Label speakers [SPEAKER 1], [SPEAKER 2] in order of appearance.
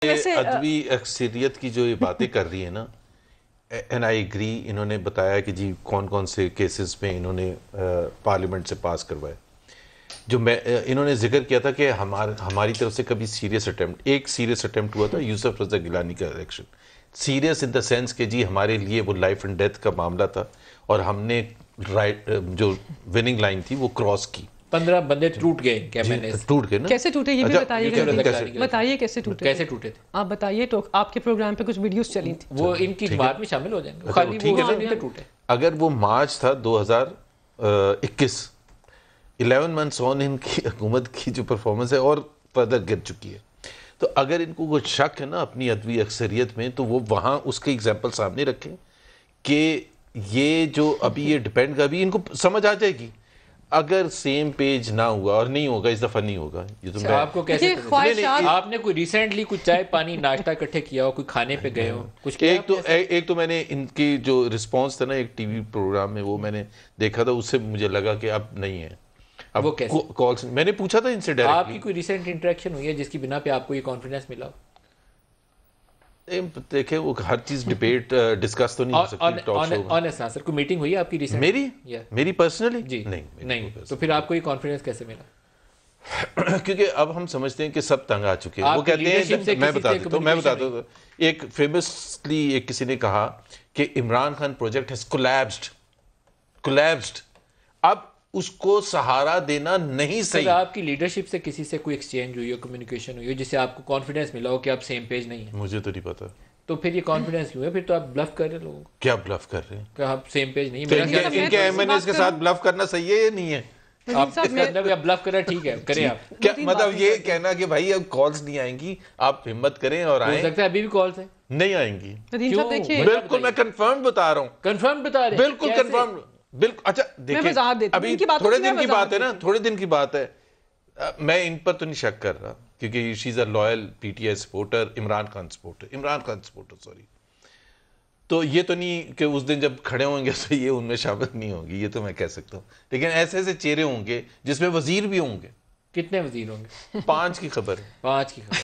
[SPEAKER 1] वैसे
[SPEAKER 2] अदबी अक्सरियत की जो ये बातें कर रही है ना, एंड आई एग्री, इन्होंने बताया कि जी कौन कौन से केसेस में इन्होंने पार्लियामेंट से पास करवाए। जो मैं इन्होंने जिक्र किया था कि हमारी तरफ से कभी एक सीरियस अटेम्प्ट हुआ था यूसुफ रजा गिलानी का election. Serious in the sense कि जी हमारे लिए वो लाइफ एंड डेथ का मामला था और हमने जो विनिंग लाइन थी वो क्रॉस की।
[SPEAKER 3] 15 बंदे टूट गए कैबिनेट,
[SPEAKER 2] टूट गए ना।
[SPEAKER 1] कैसे टूटे ये भी
[SPEAKER 2] अच्छा,
[SPEAKER 1] बताइए, बताइए कैसे टूटे,
[SPEAKER 3] कैसे टूटे थे
[SPEAKER 1] आप बताइए। तो आपके प्रोग्राम पे कुछ वीडियोस चली थी,
[SPEAKER 3] वो इनकी बात में शामिल हो जाएंगे। खाली
[SPEAKER 2] ठीक
[SPEAKER 3] वो
[SPEAKER 2] है
[SPEAKER 3] नहीं टूटे।
[SPEAKER 2] अगर वो मार्च था 2021, 11 मंथ्स ऑन इनकी हुकूमत की जो परफॉर्मेंस है और फर्दर गिर चुकी है। तो अगर इनको कुछ शक है ना अपनी अदबी अक्सरियत में, तो वो वहाँ उसके एग्जाम्पल सामने रखें कि ये जो अभी ये डिपेंड, अभी इनको समझ आ जाएगी। अगर सेम पेज ना हुआ और नहीं होगा, इस दफा नहीं होगा। ये तो
[SPEAKER 3] आपको कैसे आपने कोई रिसेंटली कुछ चाय पानी नाश्ता इकट्ठे किया हो, कोई खाने पे गए हो कुछ?
[SPEAKER 2] एक तो मैंने इनकी जो रिस्पांस था ना एक टीवी प्रोग्राम में, वो मैंने देखा था, उससे मुझे लगा कि अब नहीं है। अब
[SPEAKER 3] वो कैसे?
[SPEAKER 2] कॉल्स मैंने पूछा था इनसे डायरेक्टली।
[SPEAKER 3] आपकी कोई रिसेंट इंटरेक्शन हुई है जिसकी बिना पे आपको ये कॉन्फिडेंस मिला?
[SPEAKER 2] देखे वो हर चीज डिबेट डिस्कस तो नहीं हो सकती टॉक शो में।
[SPEAKER 3] ऑनेस्ट आंसर, कोई मीटिंग हुई है आपकी रिसेंट?
[SPEAKER 2] मेरी पर्सनली
[SPEAKER 3] जी नहीं। तो फिर आपको ये कॉन्फिडेंस कैसे मिला?
[SPEAKER 2] क्योंकि अब हम समझते हैं कि सब तंग आ चुके हैं। वो कहते हैं, मैं बता देता हूँ। एक फेमसली एक किसी ने कहा कि Imran Khan project has collapsed. अब उसको सहारा देना नहीं सही।
[SPEAKER 3] आपकी लीडरशिप से किसी से कोई एक्सचेंज हुई हो, कम्युनिकेशन हुई हो, जिससे आपको कॉन्फिडेंस मिला हो कि आप सेम पेज नहीं है?
[SPEAKER 2] मुझे तो नहीं पता।
[SPEAKER 3] तो फिर ये कॉन्फिडेंस क्यों है? फिर तो आप ब्लफ कर रहे हैं लोगों को।
[SPEAKER 2] क्या ब्लफ कर रहे हैं?
[SPEAKER 3] कि आप सेम पेज नहीं
[SPEAKER 2] है। इनके एमएनएस के साथ ब्लफ करना सही है या नहीं है?
[SPEAKER 3] आप ब्लफ कर रहे हैं, ठीक है, करें आप।
[SPEAKER 2] क्या मतलब ये कहना कि भाई अब कॉल्स नहीं आएंगी, आप हिम्मत करें और आए?
[SPEAKER 3] हो सकता है अभी भी कॉल्स है,
[SPEAKER 2] नहीं आएंगी।
[SPEAKER 1] बिल्कुल
[SPEAKER 2] मैं कंफर्म बता रहा हूँ,
[SPEAKER 3] कंफर्म बता रहे हैं,
[SPEAKER 2] बिल्कुल कंफर्म, बिल्कुल। अच्छा देखिए, अभी थोड़े दिन की बात है ना, थोड़े दिन की बात है। मैं इन पर तो नहीं शक कर रहा क्योंकि she is a loyal PTI supporter, Imran Khan supporter sorry. तो ये तो नहीं कि उस दिन जब खड़े होंगे तो ये उनमें शामिल नहीं होंगी, ये तो मैं कह सकता हूँ। लेकिन ऐसे ऐसे चेहरे होंगे जिसमें वजीर भी होंगे।
[SPEAKER 3] कितने वजीर होंगे?
[SPEAKER 2] 5 की खबर है।
[SPEAKER 3] 5 की खबर।